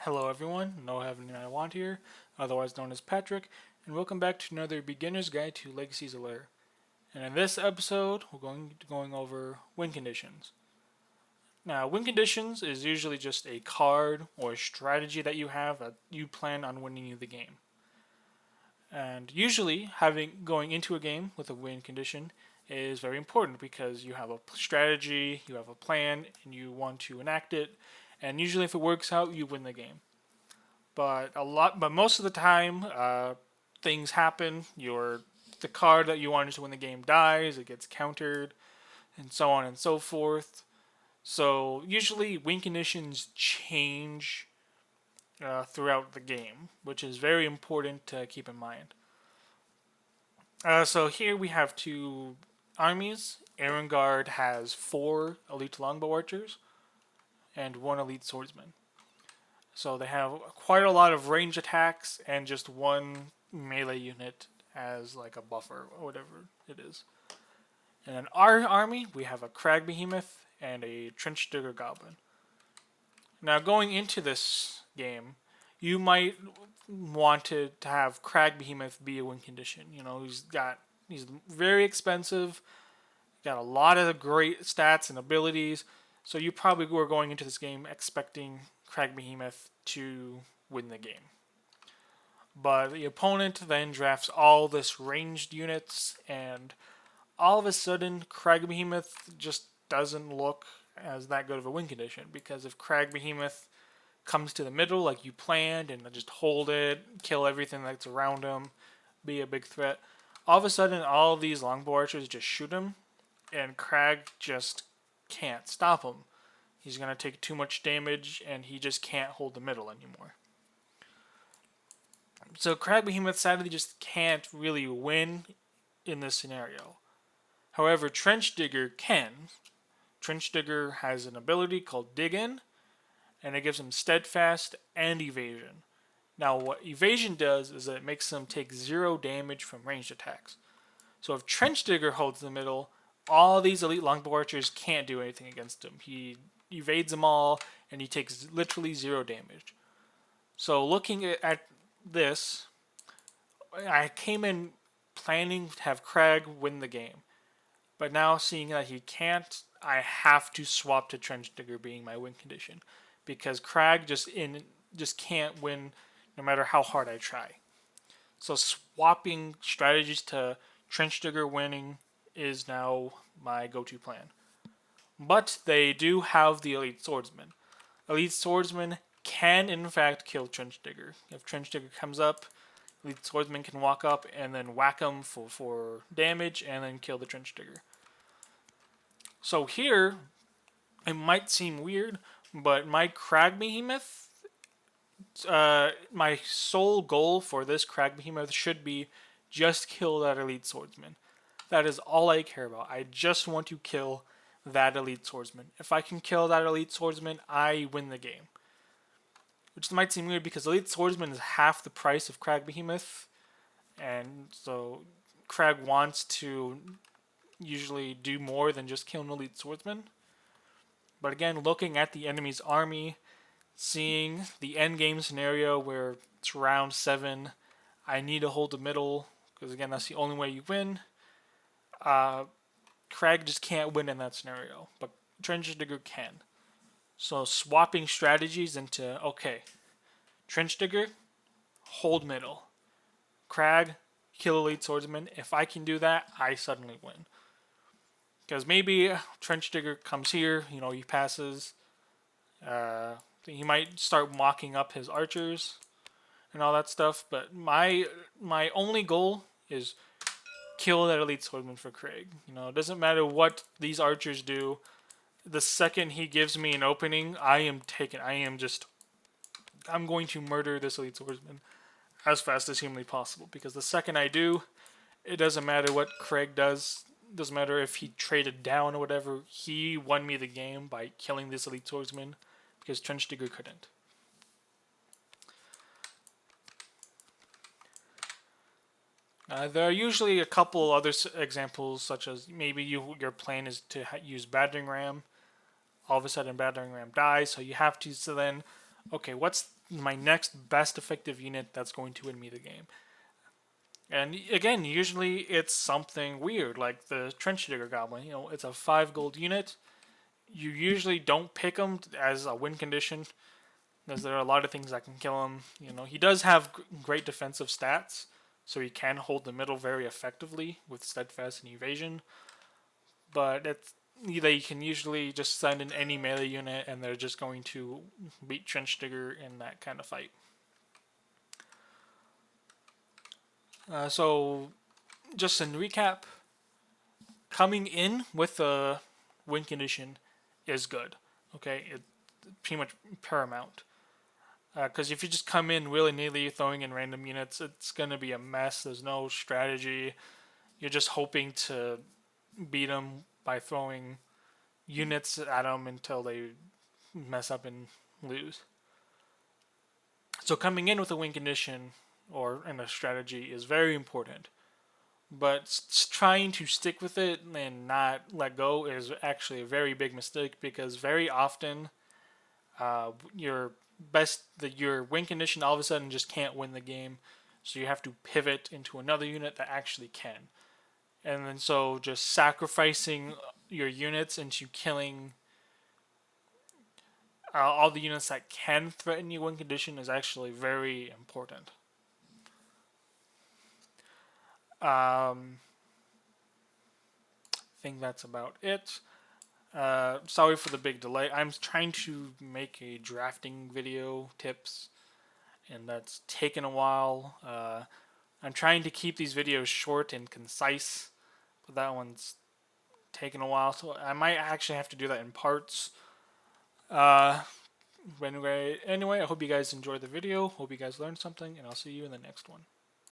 Hello everyone, no having I want here, otherwise known as Patrick, and welcome back to another beginner's guide to Legacy's Allure. And in this episode, we're going over win conditions. Now, win conditions is usually just a card or a strategy that you have that you plan on winning the game. And usually, having going into a game with a win condition is very important because you have a strategy, you have a plan, and you want to enact it. And usually, if it works out, you win the game. But most of the time, things happen. The card that you wanted to win the game dies. It gets countered, and so on and so forth. So usually, win conditions change throughout the game, which is very important to keep in mind. So here we have two armies. Erengard has 4 elite longbow archers and 1 elite swordsman. So they have quite a lot of range attacks and just one melee unit as like a buffer or whatever it is. And in our army, we have a Crag Behemoth and a Trench Digger Goblin. Now going into this game, you might want to have Crag Behemoth be a win condition. You know, he's very expensive, got a lot of great stats and abilities, so you probably were going into this game expecting Crag Behemoth to win the game. But the opponent then drafts all this ranged units, and all of a sudden, Crag Behemoth just doesn't look as that good of a win condition. Because if Crag Behemoth comes to the middle like you planned and just hold it, kill everything that's around him, be a big threat, all of a sudden all of these longbow archers just shoot him, and Crag just can't stop him. He's going to take too much damage, and he just can't hold the middle anymore. So Crag Behemoth sadly just can't really win in this scenario. However, Trench Digger can. Trench Digger has an ability called Dig In, and it gives him Steadfast and Evasion. Now, what Evasion does is that it makes him take 0 damage from ranged attacks. So if Trench Digger holds the middle, all these elite longbow archers can't do anything against him. He evades them all, and he takes literally 0 damage. So looking at this, I came in planning to have Crag win the game. But now seeing that he can't, I have to swap to Trench Digger being my win condition. Because Crag just can't win no matter how hard I try. So swapping strategies to Trench Digger winning is now my go-to plan. But they do have the Elite Swordsman. Elite Swordsman can in fact kill Trench Digger. If Trench Digger comes up, Elite Swordsman can walk up and then whack him for damage and then kill the Trench Digger. So here, it might seem weird, but my Crag Behemoth, my sole goal for this Crag Behemoth should be just kill that Elite Swordsman. That is all I care about. I just want to kill that Elite Swordsman. If I can kill that Elite Swordsman, I win the game. Which might seem weird because Elite Swordsman is half the price of Crag Behemoth, and so Crag wants to usually do more than just kill an Elite Swordsman. But again, looking at the enemy's army, seeing the end game scenario where it's round 7, I need to hold the middle because again that's the only way you win. Crag just can't win in that scenario, but Trench Digger can. So swapping strategies into, okay, Trench Digger, hold middle. Crag, kill Elite Swordsman. If I can do that, I suddenly win. Because maybe Trench Digger comes here, he passes. He might start mocking up his archers and all that stuff. But my only goal is kill that Elite Swordsman for Craig. It doesn't matter what these archers do. The second he gives me an opening, I'm going to murder this Elite Swordsman as fast as humanly possible. Because the second I do, it doesn't matter what Craig does. It doesn't matter if he traded down or whatever. He won me the game by killing this Elite Swordsman because Trench Digger couldn't. There are usually a couple other examples, such as maybe your plan is to use Battering Ram. All of a sudden, Battering Ram dies, so you have to. So then, okay, what's my next best effective unit that's going to win me the game. And again, usually it's something weird, like the Trench Digger Goblin. You know, it's a 5 gold unit. You usually don't pick him as a win condition, because there are a lot of things that can kill him. You know, he does have great defensive stats, so he can hold the middle very effectively with steadfast and evasion. But they can usually just send in any melee unit, and they're just going to beat Trench Digger in that kind of fight. So, just in recap, coming in with a win condition is good. Okay, it's pretty much paramount. Because if you just come in willy nilly throwing in random units, it's gonna be a mess. There's no strategy. You're just hoping to beat them by throwing units at them until they mess up and lose. So coming in with a win condition or in a strategy is very important. But trying to stick with it and not let go is actually a very big mistake, because very often your win condition all of a sudden just can't win the game, so you have to pivot into another unit that actually can. And then so just sacrificing your units into killing all the units that can threaten your win condition is actually very important. I think that's about it. Sorry for the big delay. I'm trying to make a drafting video tips, and that's taken a while. I'm trying to keep these videos short and concise, but that one's taken a while, so I might actually have to do that in parts. Uh, anyway, I hope you guys enjoyed the video. Hope you guys learned something, and I'll see you in the next one.